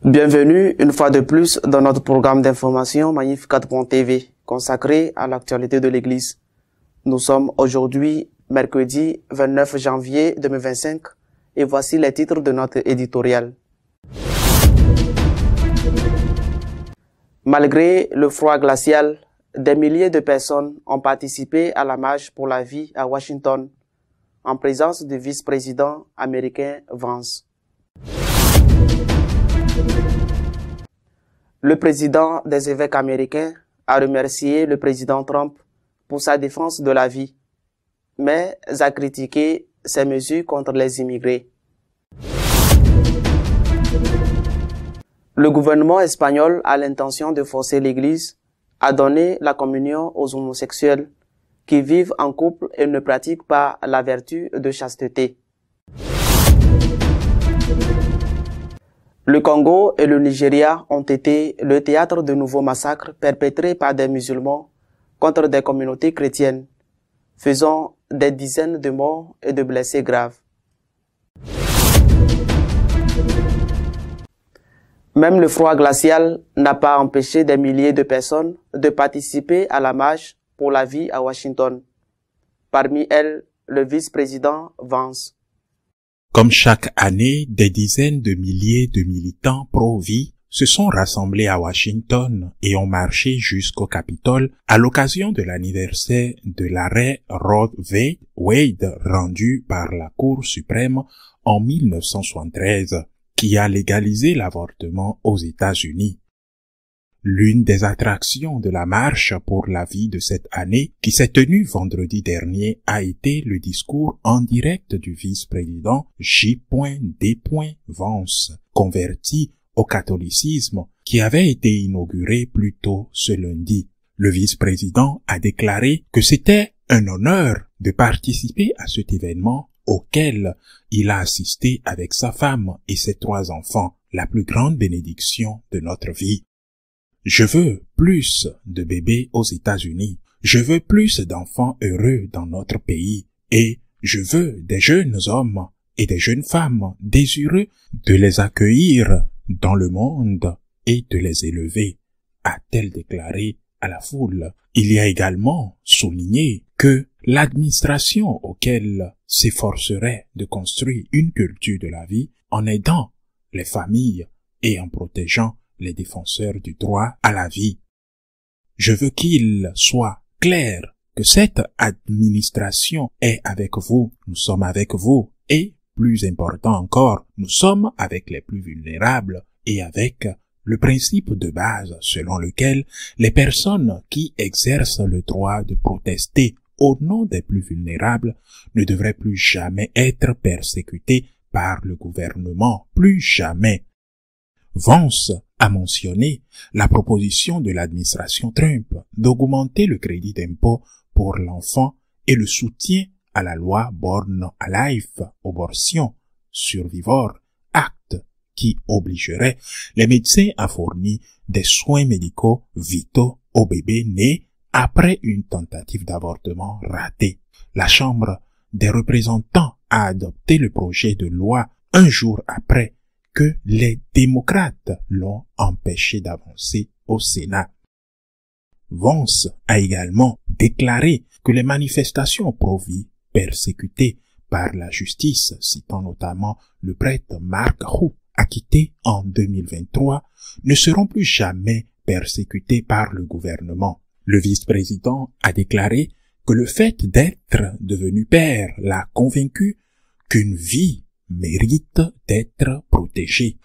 Bienvenue une fois de plus dans notre programme d'information Magnificat.tv consacré à l'actualité de l'Église. Nous sommes aujourd'hui mercredi 29 janvier 2025 et voici les titres de notre éditorial. Malgré le froid glacial, des milliers de personnes ont participé à la marche pour la vie à Washington en présence du vice-président américain Vance. Le président des évêques américains a remercié le président Trump pour sa défense de la vie, mais a critiqué ses mesures contre les immigrés. Le gouvernement espagnol a l'intention de forcer l'Église à donner la communion aux homosexuels qui vivent en couple et ne pratiquent pas la vertu de chasteté. Le Congo et le Nigeria ont été le théâtre de nouveaux massacres perpétrés par des musulmans contre des communautés chrétiennes, faisant des dizaines de morts et de blessés graves. Même le froid glacial n'a pas empêché des milliers de personnes de participer à la marche pour la vie à Washington. Parmi elles, le vice-président Vance. Comme chaque année, des dizaines de milliers de militants pro-vie se sont rassemblés à Washington et ont marché jusqu'au Capitole à l'occasion de l'anniversaire de l'arrêt Roe v. Wade rendu par la Cour suprême en 1973, qui a légalisé l'avortement aux États-Unis. L'une des attractions de la marche pour la vie de cette année, qui s'est tenue vendredi dernier, a été le discours en direct du vice-président J.D. Vance, converti au catholicisme, qui avait été inauguré plus tôt ce lundi. Le vice-président a déclaré que c'était un honneur de participer à cet événement auquel il a assisté avec sa femme et ses 3 enfants, la plus grande bénédiction de notre vie. Je veux plus de bébés aux États-Unis. Je veux plus d'enfants heureux dans notre pays. Et je veux des jeunes hommes et des jeunes femmes désireux de les accueillir dans le monde et de les élever, a-t-elle déclaré à la foule. Il y a également souligné que l'administration auquel s'efforcerait de construire une culture de la vie en aidant les familles et en protégeant les défenseurs du droit à la vie. Je veux qu'il soit clair que cette administration est avec vous, nous sommes avec vous, et, plus important encore, nous sommes avec les plus vulnérables et avec le principe de base selon lequel les personnes qui exercent le droit de protester au nom des plus vulnérables ne devraient plus jamais être persécutées par le gouvernement, plus jamais. Vance a mentionné la proposition de l'administration Trump d'augmenter le crédit d'impôt pour l'enfant et le soutien à la loi Born Alive, abortion, survivor, acte qui obligerait les médecins à fournir des soins médicaux vitaux aux bébés nés après une tentative d'avortement ratée. La Chambre des représentants a adopté le projet de loi un jour après que les démocrates l'ont empêché d'avancer au Sénat. Vance a également déclaré que les manifestations pro-vie persécutées par la justice, citant notamment le prêtre Mark Hu, acquitté en 2023, ne seront plus jamais persécutées par le gouvernement. Le vice-président a déclaré que le fait d'être devenu père l'a convaincu qu'une vie mérite d'être protégée.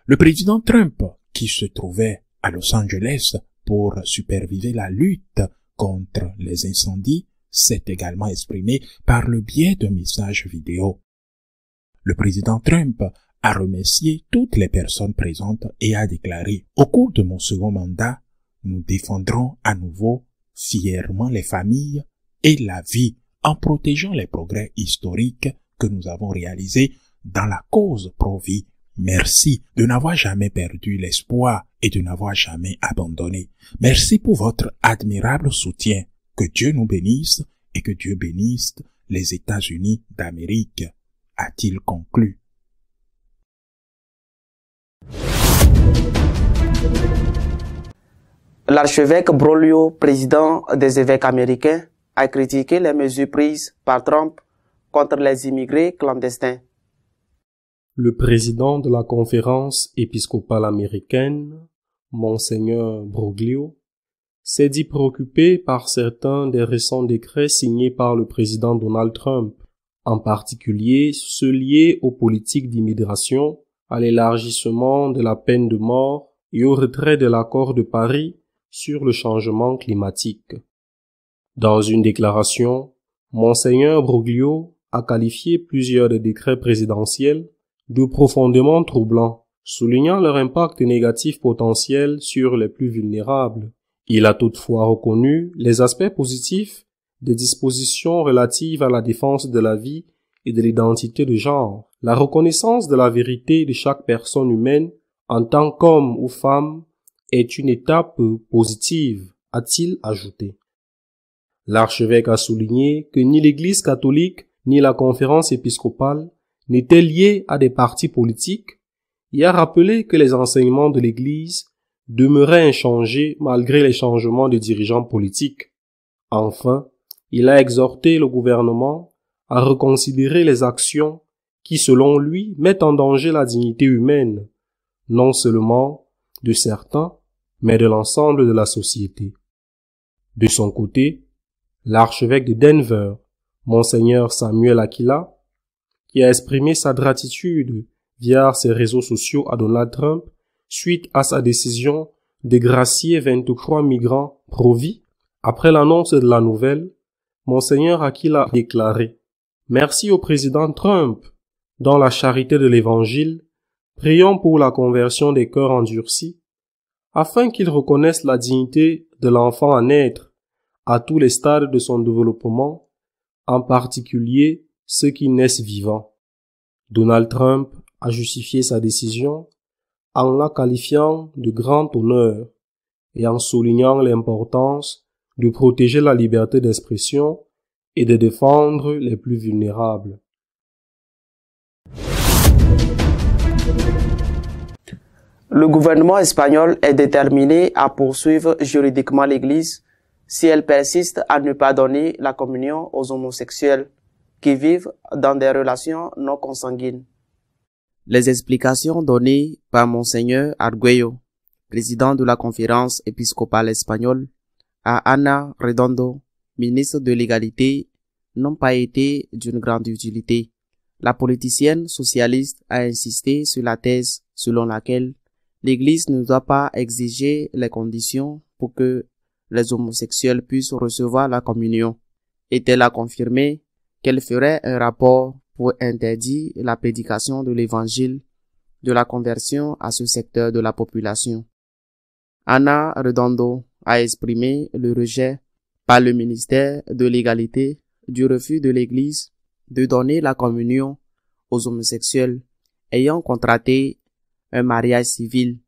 Le président Trump, qui se trouvait à Los Angeles pour superviser la lutte contre les incendies, s'est également exprimé par le biais d'un message vidéo. Le président Trump a remercié toutes les personnes présentes et a déclaré « Au cours de mon second mandat, nous défendrons à nouveau fièrement les familles et la vie en protégeant les progrès historiques que nous avons réalisés dans la cause pro-vie Merci de n'avoir jamais perdu l'espoir et de n'avoir jamais abandonné. Merci pour votre admirable soutien. Que Dieu nous bénisse et que Dieu bénisse les États-Unis d'Amérique, a-t-il conclu. L'archevêque Broglio, président des évêques américains, a critiqué les mesures prises par Trump contre les immigrés clandestins. Le président de la conférence épiscopale américaine, Monseigneur Broglio, s'est dit préoccupé par certains des récents décrets signés par le président Donald Trump, en particulier ceux liés aux politiques d'immigration, à l'élargissement de la peine de mort et au retrait de l'accord de Paris sur le changement climatique. Dans une déclaration, Monseigneur Broglio a qualifié plusieurs des décrets présidentiels de profondément troublants, soulignant leur impact négatif potentiel sur les plus vulnérables. Il a toutefois reconnu les aspects positifs des dispositions relatives à la défense de la vie et de l'identité de genre, la reconnaissance de la vérité de chaque personne humaine en tant qu'homme ou femme est une étape positive, a-t-il ajouté. L'archevêque a souligné que ni l'Église catholique ni la conférence épiscopale n'étaient liés à des partis politiques et a rappelé que les enseignements de l'Église demeuraient inchangés malgré les changements de dirigeants politiques. Enfin, il a exhorté le gouvernement à reconsidérer les actions qui, selon lui, mettent en danger la dignité humaine, non seulement de certains, mais de l'ensemble de la société. De son côté, l'archevêque de Denver, Monseigneur Samuel Aquila, qui a exprimé sa gratitude via ses réseaux sociaux à Donald Trump suite à sa décision de gracier 23 migrants pro-vie. Après l'annonce de la nouvelle, Monseigneur Aquila a déclaré « Merci au président Trump. Dans la charité de l'Évangile, prions pour la conversion des cœurs endurcis, afin qu'il reconnaisse la dignité de l'enfant à naître à tous les stades de son développement, en particulier ceux qui naissent vivants. » Donald Trump a justifié sa décision en la qualifiant de grand honneur et en soulignant l'importance de protéger la liberté d'expression et de défendre les plus vulnérables. Le gouvernement espagnol est déterminé à poursuivre juridiquement l'Église si elle persiste à ne pas donner la communion aux homosexuels qui vivent dans des relations non consanguines. Les explications données par Monseigneur Arguello, président de la conférence épiscopale espagnole, à Ana Redondo, ministre de l'égalité, n'ont pas été d'une grande utilité. La politicienne socialiste a insisté sur la thèse selon laquelle l'Église ne doit pas exiger les conditions pour que les homosexuels puissent recevoir la communion. Et-elle a confirmé qu'elle ferait un rapport pour interdire la prédication de l'évangile de la conversion à ce secteur de la population. Ana Redondo a exprimé le rejet par le ministère de l'égalité du refus de l'Église de donner la communion aux homosexuels ayant contracté un mariage civil,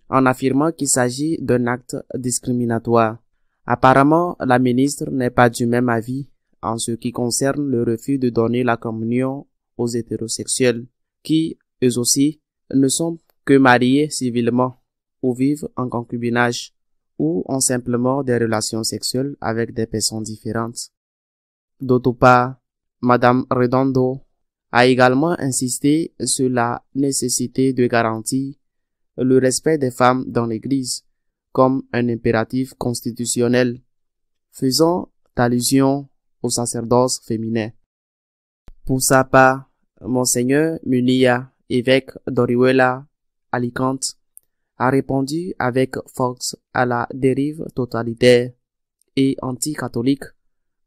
en affirmant qu'il s'agit d'un acte discriminatoire. Apparemment, la ministre n'est pas du même avis en ce qui concerne le refus de donner la communion aux hétérosexuels, qui, eux aussi, ne sont que mariés civilement ou vivent en concubinage ou ont simplement des relations sexuelles avec des personnes différentes. D'autre part, Madame Redondo a également insisté sur la nécessité de garantir le respect des femmes dans l'Église comme un impératif constitutionnel, faisant allusion au sacerdoce féminin. Pour sa part, Monseigneur Munilla, évêque d'Orihuela, Alicante, a répondu avec force à la dérive totalitaire et anticatholique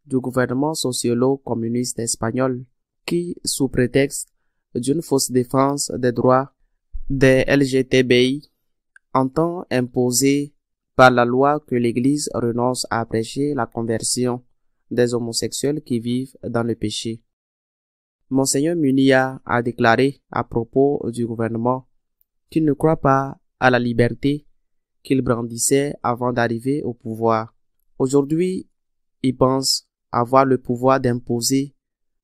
du gouvernement socialo-communiste espagnol qui, sous prétexte d'une fausse défense des droits des LGTBI, entend imposer par la loi que l'Église renonce à prêcher la conversion des homosexuels qui vivent dans le péché. Monseigneur Munilla a déclaré à propos du gouvernement qu'il ne croit pas à la liberté qu'il brandissait avant d'arriver au pouvoir. Aujourd'hui, il pense avoir le pouvoir d'imposer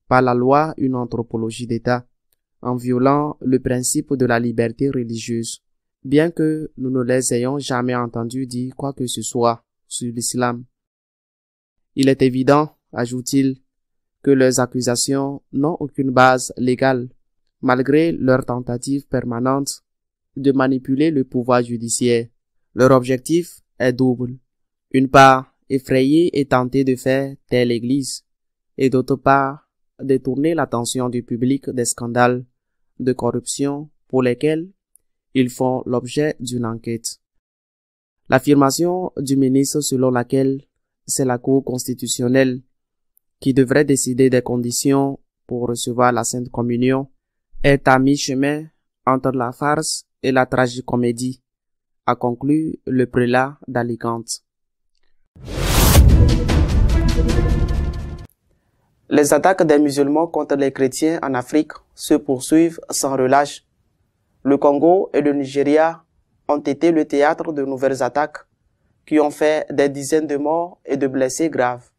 par la loi une anthropologie d'État, en violant le principe de la liberté religieuse, bien que nous ne les ayons jamais entendus dire quoi que ce soit sur l'islam. Il est évident, ajoute-t-il, que leurs accusations n'ont aucune base légale, malgré leur tentative permanente de manipuler le pouvoir judiciaire. Leur objectif est double. Une part, effrayer et tenter de faire taire l'Église, et d'autre part, détourner l'attention du public des scandales de corruption pour lesquels ils font l'objet d'une enquête. L'affirmation du ministre selon laquelle c'est la Cour constitutionnelle qui devrait décider des conditions pour recevoir la Sainte Communion est à mi-chemin entre la farce et la tragicomédie, a conclu le prélat d'Alicante. Les attaques des musulmans contre les chrétiens en Afrique se poursuivent sans relâche. Le Congo et le Nigeria ont été le théâtre de nouvelles attaques qui ont fait des dizaines de morts et de blessés graves.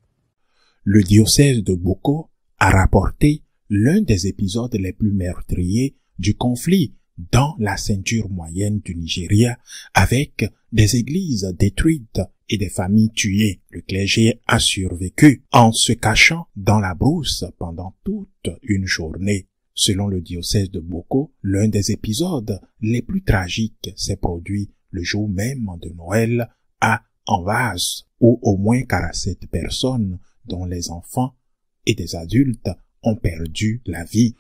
Le diocèse de Boko a rapporté l'un des épisodes les plus meurtriers du conflit dans la ceinture moyenne du Nigeria, avec des églises détruites et des familles tuées. Le clergé a survécu en se cachant dans la brousse pendant toute une journée. Selon le diocèse de Boko, l'un des épisodes les plus tragiques s'est produit le jour même de Noël à Anvas, où au moins 47 personnes, dont les enfants et des adultes, ont perdu la vie.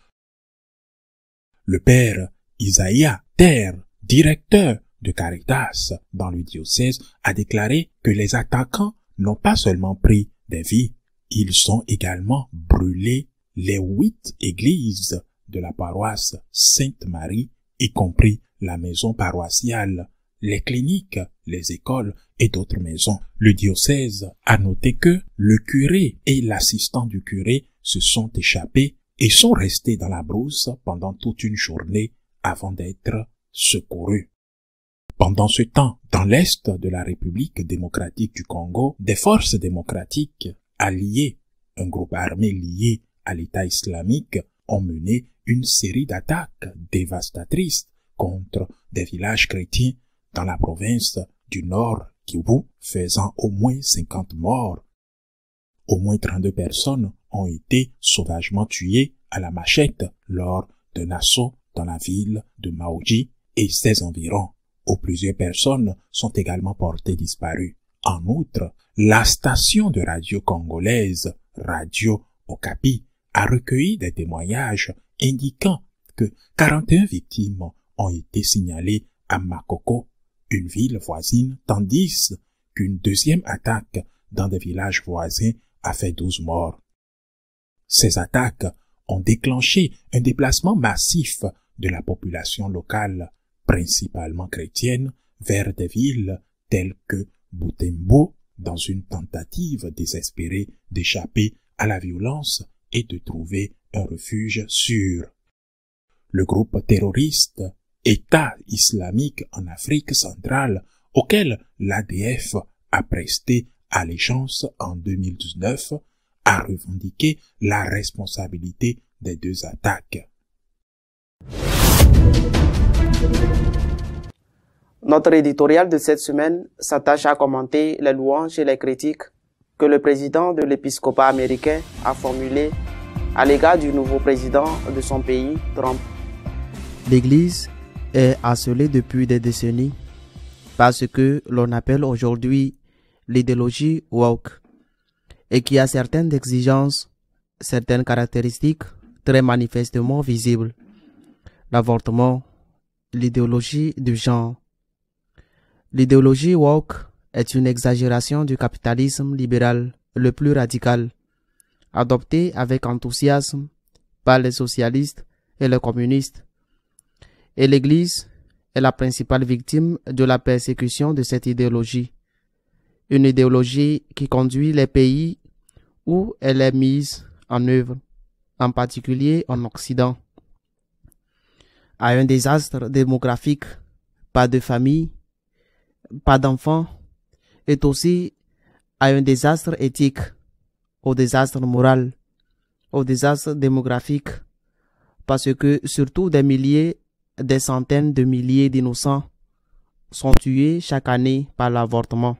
Le père Isaïa Terre, directeur de Caritas dans le diocèse, a déclaré que les attaquants n'ont pas seulement pris des vies, ils ont également brûlé les 8 églises de la paroisse Sainte-Marie, y compris la maison paroissiale, les cliniques, les écoles et d'autres maisons. Le diocèse a noté que le curé et l'assistant du curé se sont échappés et sont restés dans la brousse pendant toute une journée avant d'être secourus. Pendant ce temps, dans l'est de la République démocratique du Congo, des forces démocratiques alliées, un groupe armé lié à l'État islamique, ont mené une série d'attaques dévastatrices contre des villages chrétiens dans la province du Nord Kivu, faisant au moins 50 morts. Au moins 32 personnes ont été sauvagement tuées à la machette lors d'un assaut dans la ville de Maoji et ses environs, où plusieurs personnes sont également portées disparues. En outre, la station de radio congolaise Radio Okapi a recueilli des témoignages indiquant que 41 victimes ont été signalées à Makoko, une ville voisine, tandis qu'une deuxième attaque dans des villages voisins a fait 12 morts. Ces attaques ont déclenché un déplacement massif de la population locale, principalement chrétienne, vers des villes telles que Butembo, dans une tentative désespérée d'échapper à la violence et de trouver un refuge sûr. Le groupe terroriste État islamique en Afrique centrale, auquel l'ADF a presté allégeance en 2019, a revendiqué la responsabilité des deux attaques. Notre éditorial de cette semaine s'attache à commenter les louanges et les critiques que le président de l'épiscopat américain a formulées à l'égard du nouveau président de son pays, Trump. L'Église est harcelée depuis des décennies par ce que l'on appelle aujourd'hui l'idéologie woke et qui a certaines exigences, certaines caractéristiques très manifestement visibles. L'avortement, l'idéologie du genre. L'idéologie woke est une exagération du capitalisme libéral le plus radical, adopté avec enthousiasme par les socialistes et les communistes. Et l'Église est la principale victime de la persécution de cette idéologie. Une idéologie qui conduit les pays où elle est mise en œuvre, en particulier en Occident, à un désastre démographique pas de famille, pas d'enfants, est aussi à un désastre éthique, au désastre moral, au désastre démographique, parce que surtout des milliers, des centaines de milliers d'innocents sont tués chaque année par l'avortement.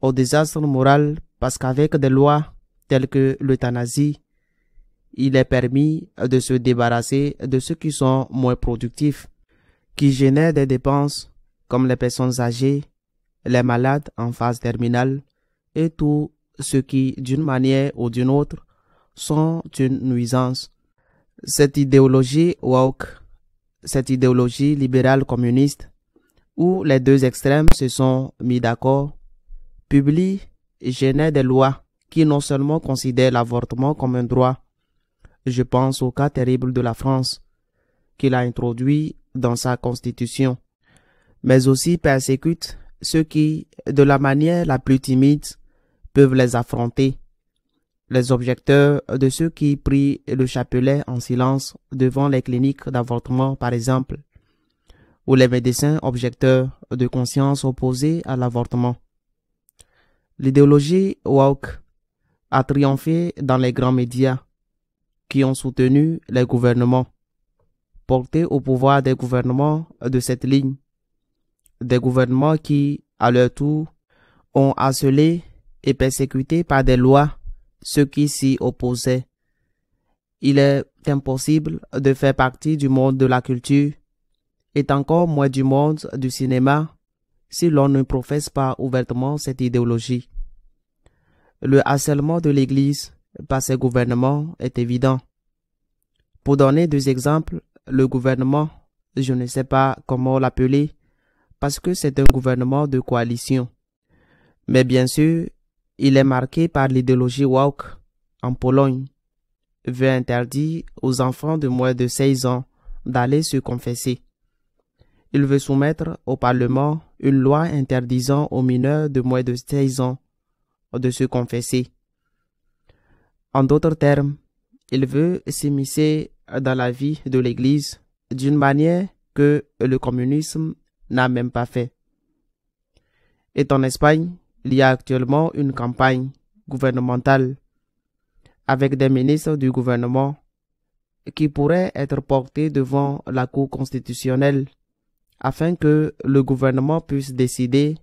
Au désastre moral, parce qu'avec des lois telles que l'euthanasie, il est permis de se débarrasser de ceux qui sont moins productifs, qui génèrent des dépenses comme les personnes âgées, les malades en phase terminale et tous ceux qui, d'une manière ou d'une autre, sont une nuisance. Cette idéologie woke, cette idéologie libérale communiste, où les deux extrêmes se sont mis d'accord, publie et génère des lois qui non seulement considèrent l'avortement comme un droit. Je pense au cas terrible de la France, qu'il a introduit dans sa constitution, mais aussi persécute ceux qui, de la manière la plus timide, peuvent les affronter. Les objecteurs de ceux qui prient le chapelet en silence devant les cliniques d'avortement, par exemple, ou les médecins objecteurs de conscience opposés à l'avortement. L'idéologie woke a triomphé dans les grands médias qui ont soutenu les gouvernements, porté au pouvoir des gouvernements de cette ligne, des gouvernements qui, à leur tour, ont harcelé et persécuté par des lois ceux qui s'y opposaient. Il est impossible de faire partie du monde de la culture et encore moins du monde du cinéma si l'on ne professe pas ouvertement cette idéologie. Le harcèlement de l'Église par ces gouvernements est évident. Pour donner deux exemples, le gouvernement, je ne sais pas comment l'appeler, parce que c'est un gouvernement de coalition. Mais bien sûr, il est marqué par l'idéologie woke. En Pologne, veut interdire aux enfants de moins de 16 ans d'aller se confesser. Il veut soumettre au Parlement une loi interdisant aux mineurs de moins de 16 ans de se confesser. En d'autres termes, il veut s'immiscer dans la vie de l'Église d'une manière que le communisme n'a même pas fait. Et en Espagne, il y a actuellement une campagne gouvernementale avec des ministres du gouvernement qui pourraient être portés devant la Cour constitutionnelle afin que le gouvernement puisse décider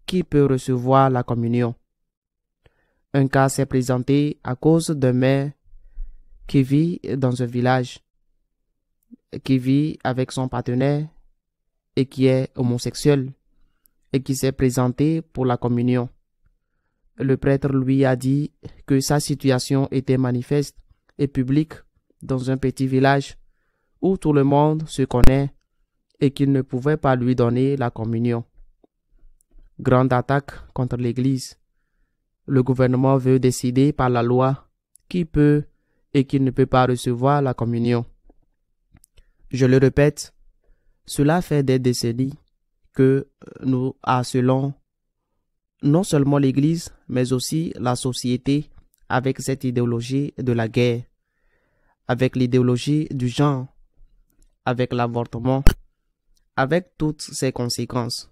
qui peut recevoir la communion. Un cas s'est présenté à cause d'un maire qui vit dans un village, qui vit avec son partenaire et qui est homosexuel et qui s'est présenté pour la communion. Le prêtre lui a dit que sa situation était manifeste et publique dans un petit village où tout le monde se connaît et qu'il ne pouvait pas lui donner la communion. Grande attaque contre l'Église. Le gouvernement veut décider par la loi qui peut et qui ne peut pas recevoir la communion. Je le répète, cela fait des décennies que nous harcelons non seulement l'Église, mais aussi la société avec cette idéologie de la guerre, avec l'idéologie du genre, avec l'avortement, avec toutes ses conséquences.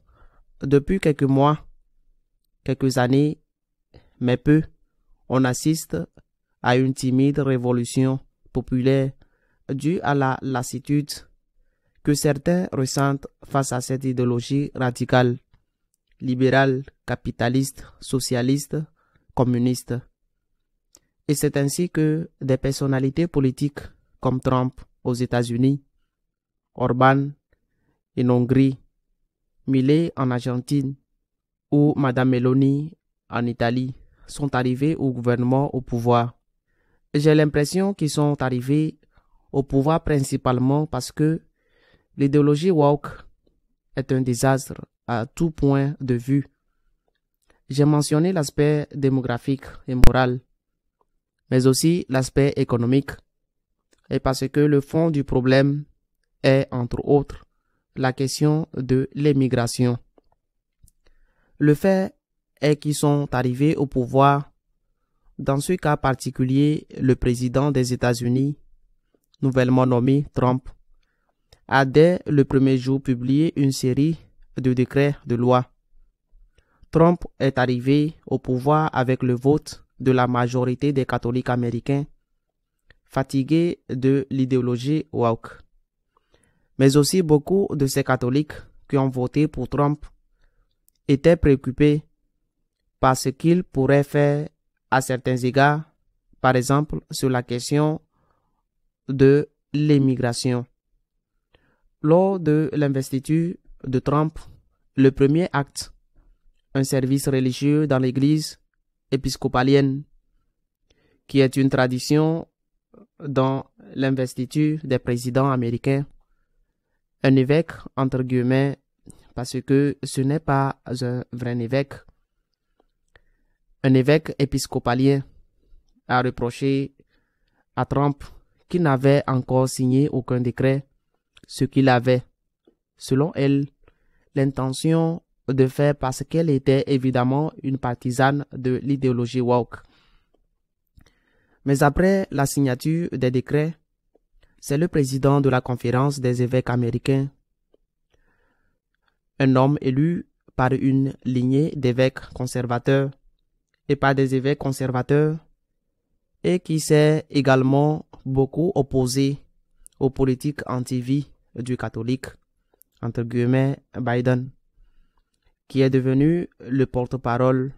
Depuis quelques mois, quelques années, mais peu, on assiste à une timide révolution populaire due à la lassitude que certains ressentent face à cette idéologie radicale, libérale, capitaliste, socialiste, communiste. Et c'est ainsi que des personnalités politiques comme Trump aux États-Unis, Orban en Hongrie, Milei en Argentine ou Madame Meloni en Italie sont arrivés au gouvernement au pouvoir. J'ai l'impression qu'ils sont arrivés au pouvoir principalement parce que l'idéologie woke est un désastre à tout point de vue. J'ai mentionné l'aspect démographique et moral, mais aussi l'aspect économique, et parce que le fond du problème est, entre autres, la question de l'émigration. Le fait est qu'ils sont arrivés au pouvoir, dans ce cas particulier, le président des États-Unis, nouvellement nommé Trump, a dès le premier jour publié une série de décrets de loi. Trump est arrivé au pouvoir avec le vote de la majorité des catholiques américains, fatigués de l'idéologie woke. Mais aussi beaucoup de ces catholiques qui ont voté pour Trump étaient préoccupés par ce qu'il pourrait faire à certains égards, par exemple sur la question de l'immigration. Lors de l'investiture de Trump, le premier acte, un service religieux dans l'église épiscopalienne, qui est une tradition dans l'investiture des présidents américains, un évêque, entre guillemets, parce que ce n'est pas un vrai évêque. Un évêque épiscopalien a reproché à Trump qu'il n'avait encore signé aucun décret, ce qu'il avait, selon elle, l'intention de faire parce qu'elle était évidemment une partisane de l'idéologie woke. Mais après la signature des décrets, c'est le président de la conférence des évêques américains, un homme élu par une lignée d'évêques conservateurs et par des évêques conservateurs, et qui s'est également beaucoup opposé aux politiques anti-vie du catholique, entre guillemets Biden, qui est devenu le porte-parole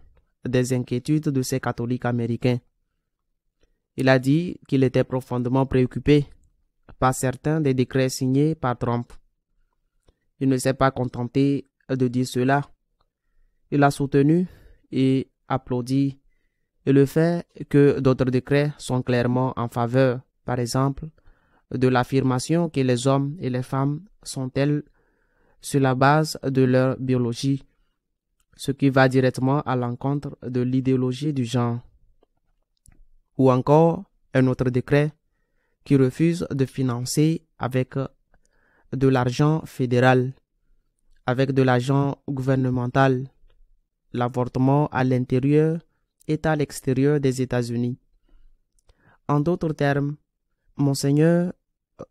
des inquiétudes de ces catholiques américains. Il a dit qu'il était profondément préoccupé par certains des décrets signés par Trump. Il ne s'est pas contenté de dire cela. Il a soutenu et applaudi le fait que d'autres décrets sont clairement en faveur, par exemple, de l'affirmation que les hommes et les femmes sont tels sur la base de leur biologie, ce qui va directement à l'encontre de l'idéologie du genre. Ou encore un autre décret qui refuse de financer avec de l'argent fédéral, avec de l'argent gouvernemental, l'avortement à l'intérieur et à l'extérieur des États-Unis. En d'autres termes, Monseigneur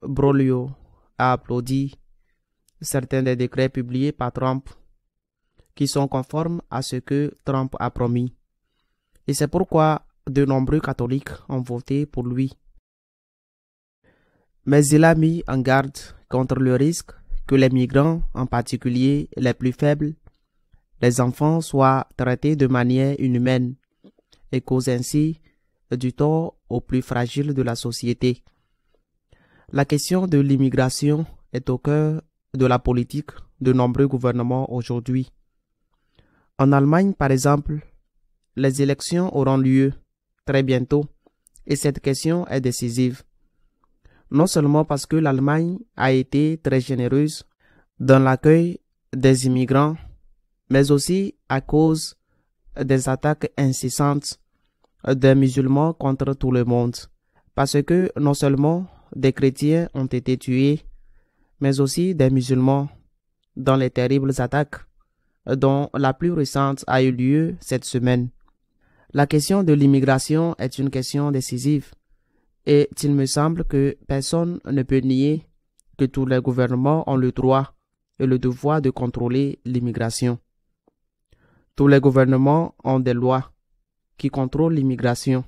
Broglio a applaudi certains des décrets publiés par Trump qui sont conformes à ce que Trump a promis. Et c'est pourquoi de nombreux catholiques ont voté pour lui. Mais il a mis en garde contre le risque que les migrants, en particulier les plus faibles, les enfants, soient traités de manière inhumaine et causent ainsi du tort aux plus fragiles de la société. La question de l'immigration est au cœur de la politique de nombreux gouvernements aujourd'hui. En Allemagne, par exemple, les élections auront lieu très bientôt et cette question est décisive. Non seulement parce que l'Allemagne a été très généreuse dans l'accueil des immigrants, mais aussi à cause des attaques incessantes des musulmans contre tout le monde. Parce que non seulement des chrétiens ont été tués, mais aussi des musulmans dans les terribles attaques dont la plus récente a eu lieu cette semaine. La question de l'immigration est une question décisive et il me semble que personne ne peut nier que tous les gouvernements ont le droit et le devoir de contrôler l'immigration. Tous les gouvernements ont des lois qui contrôlent l'immigration.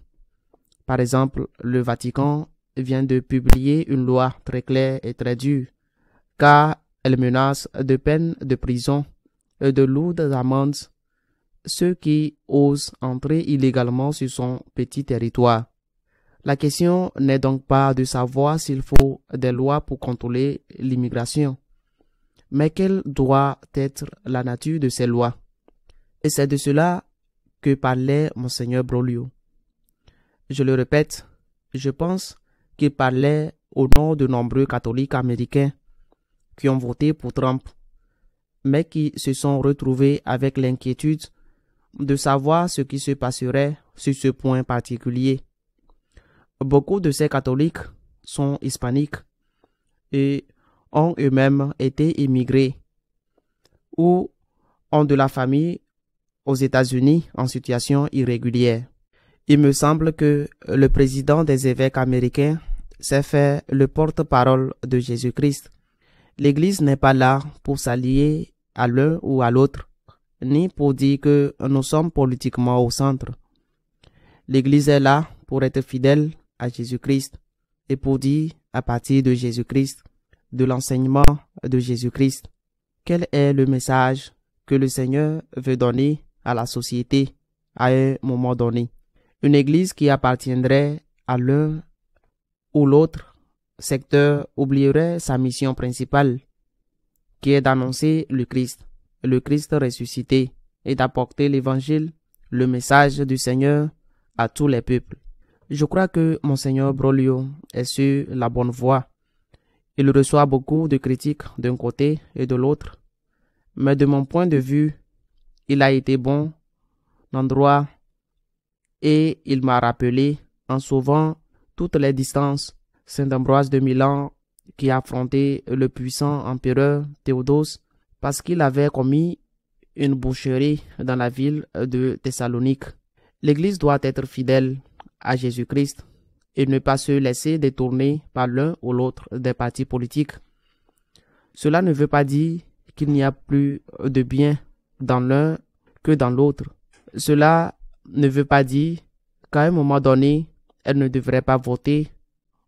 Par exemple, le Vatican vient de publier une loi très claire et très dure, car elle menace de peines de prison et de lourdes amendes ceux qui osent entrer illégalement sur son petit territoire. La question n'est donc pas de savoir s'il faut des lois pour contrôler l'immigration, mais quelle doit être la nature de ces lois. Et c'est de cela que parlait Monseigneur Broglio. Je le répète, je pense qu'il parlait au nom de nombreux catholiques américains qui ont voté pour Trump, mais qui se sont retrouvés avec l'inquiétude de savoir ce qui se passerait sur ce point particulier. Beaucoup de ces catholiques sont hispaniques et ont eux-mêmes été immigrés ou ont de la famille aux États-Unis en situation irrégulière. Il me semble que le président des évêques américains s'est fait le porte-parole de Jésus-Christ L'Église n'est pas là pour s'allier à l'un ou à l'autre, ni pour dire que nous sommes politiquement au centre. L'Église est là pour être fidèle à Jésus-Christ et pour dire à partir de Jésus-Christ, de l'enseignement de Jésus-Christ, quel est le message que le Seigneur veut donner à la société à un moment donné. Une Église qui appartiendrait à l'un ou l'autre secteur oublierait sa mission principale, qui est d'annoncer le Christ ressuscité, et d'apporter l'Évangile, le message du Seigneur à tous les peuples. Je crois que Monseigneur Broglio est sur la bonne voie. Il reçoit beaucoup de critiques d'un côté et de l'autre, mais de mon point de vue, il a été bon endroit et il m'a rappelé, en sauvant toutes les distances, Saint Ambroise de Milan qui a affronté le puissant empereur Théodose parce qu'il avait commis une boucherie dans la ville de Thessalonique. L'Église doit être fidèle à Jésus-Christ et ne pas se laisser détourner par l'un ou l'autre des partis politiques. Cela ne veut pas dire qu'il n'y a plus de bien dans l'un que dans l'autre. Cela ne veut pas dire qu'à un moment donné, elle ne devrait pas voter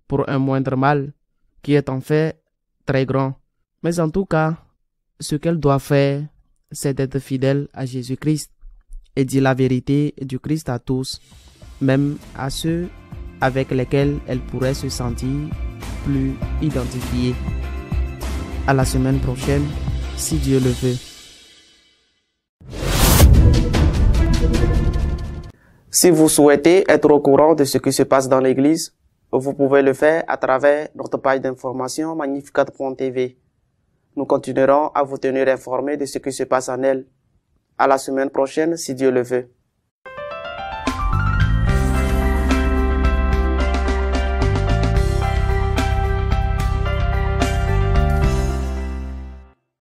pour un moindre mal qui est en fait très grand. Mais en tout cas, ce qu'elle doit faire, c'est d'être fidèle à Jésus-Christ et dire la vérité du Christ à tous, même à ceux avec lesquels elle pourrait se sentir plus identifiée. À la semaine prochaine, si Dieu le veut. Si vous souhaitez être au courant de ce qui se passe dans l'Église, vous pouvez le faire à travers notre page d'information Magnificat.tv. Nous continuerons à vous tenir informés de ce qui se passe en elle. À la semaine prochaine, si Dieu le veut.